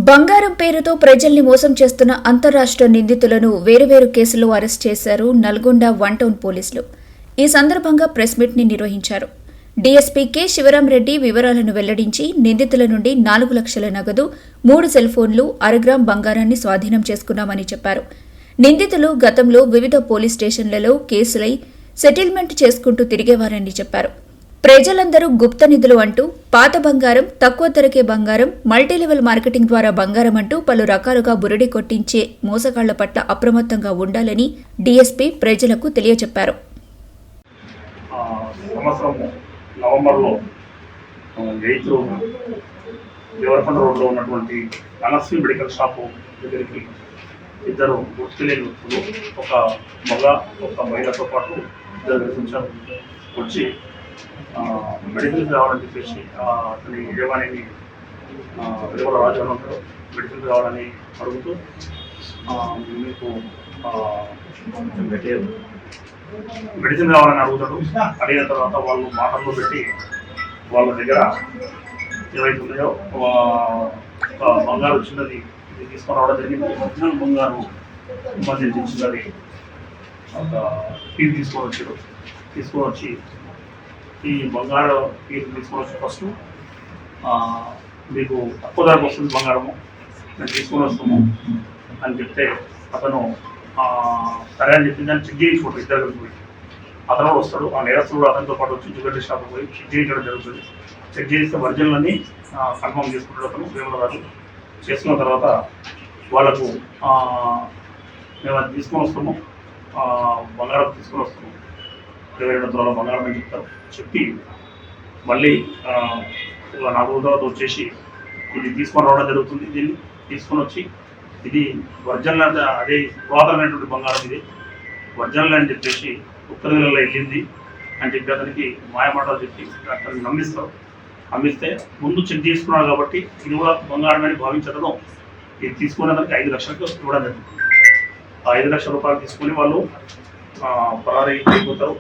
బంగారం పేరుతో ప్రజల్ని మోసం చేస్తున్న అంతర్రాష్ట్ర నిందితులను వేరువేరు కేసుల్లో అరెస్ట్ చేశారు నల్గొండ వన్ టౌన్ పోలీసులు. ఈ సందర్భంగా ప్రెస్ మీట్ ని నిర్వహించారు. డీఎస్పీ కె శివరాంరెడ్డి వివరాలను వెల్లడించి నిందితుల నుండి 4 లక్షల నగదు, 3 సెల్ ఫోన్లు, అరగ్రామ్ బంగారాన్ని స్వాధీనం చేసుకున్నామని చెప్పారు. నిందితులు గతంలో వివిధ పోలీస్ స్టేషన్లలో కేసులై సెటిల్మెంట్ చేసుకుంటూ తిరిగేవారని చెప్పారు. ప్రజలందరూ గుప్త నిధులు అంటూ పాత బంగారం, తక్కువ ధరకే బంగారం, మల్టీలెవెల్ మార్కెటింగ్ ద్వారా బంగారం అంటూ పలు రకాలుగా బురడి కొట్టించే మోసగాళ్ల పట్ల అప్రమత్తంగా ఉండాలని డీఎస్పీ ప్రజలకు తెలియజెప్పారు. నవంబర్లో దేవరకొండ రోడ్లో ఉన్నటువంటి అనస్వి మెడికల్ షాపు దగ్గరికి ఇద్దరు గుర్తులేని వ్యక్తులు, ఒక మగ ఒక మహిళతో పాటు ఇద్దరు కనిపించారు. వచ్చి మెడిసిన్స్ కావాలని చెప్పేసి అతని యజమానిని వెలుగుల రాజు అని ఉంటారు, మెడిసిన్స్ కావాలని అడుగుతూ మీకు మెడిసిన్ కావాలని అడుగుతాడు. అడిగిన తర్వాత వాళ్ళు మాటల్లో పెట్టి వాళ్ళ దగ్గర ఏవైతే ఉన్నాయో బంగారు చిన్నది ఇది తీసుకొని రావడం జరిగింది. ఒరిజినల్ బంగారు సంబంధించి చిన్నది ఒక పీస్ తీసుకొని వచ్చి ఈ బంగారు పీస్ తీసుకొని వచ్చి ఫస్ట్ మీకు తక్కువ ధరకు వస్తుంది బంగారము, మేము తీసుకొని వస్తాము అని చెప్తే అతను సరే అని చెప్పి దాన్ని చెక్ చేయించుకుంటారు. ఇద్దరు పోయి అతను కూడా వస్తాడు. ఆ నేరస్తుడు అతనితో పాటు వచ్చి జ్యువెలరీ షాప్కి పోయి చెక్ చేయించడం జరుగుతుంది. చెక్ చేస్తే ఒరిజినల్ని కన్ఫర్మ్ చేసుకుంటాడు అతను వేముల రాజు. చేసుకున్న తర్వాత వాళ్ళకు మేము అది తీసుకొని వస్తాము, బంగారం తీసుకొని వస్తాము, 22 తులాల బంగారం అని చెప్తారు. చెప్పి మళ్ళీ 4 రోజుల తర్వాత వచ్చేసి ఇది తీసుకొని రావడం జరుగుతుంది. దీన్ని తీసుకొని వచ్చి ఇది ఒరిజినల్, అదే పురాతనమైనటువంటి బంగారం, ఇది ఒరిజినల్ అని చెప్పేసి ఉత్తరలో వెళ్ళింది అని చెప్పి అతనికి మాయమాటలు చెప్పి అతన్ని నమ్మిస్తారు. నమ్మిస్తే ముందు చెక్ చేసుకున్నాడు కాబట్టి ఇది కూడా బంగారం అని భావించడం, ఇది తీసుకునే దానికి 5 లక్షలకు ఇవ్వడం జరుగుతుంది. ఆ 5 లక్షల రూపాయలు తీసుకుని వాళ్ళు పరారీ అయిపోతారు.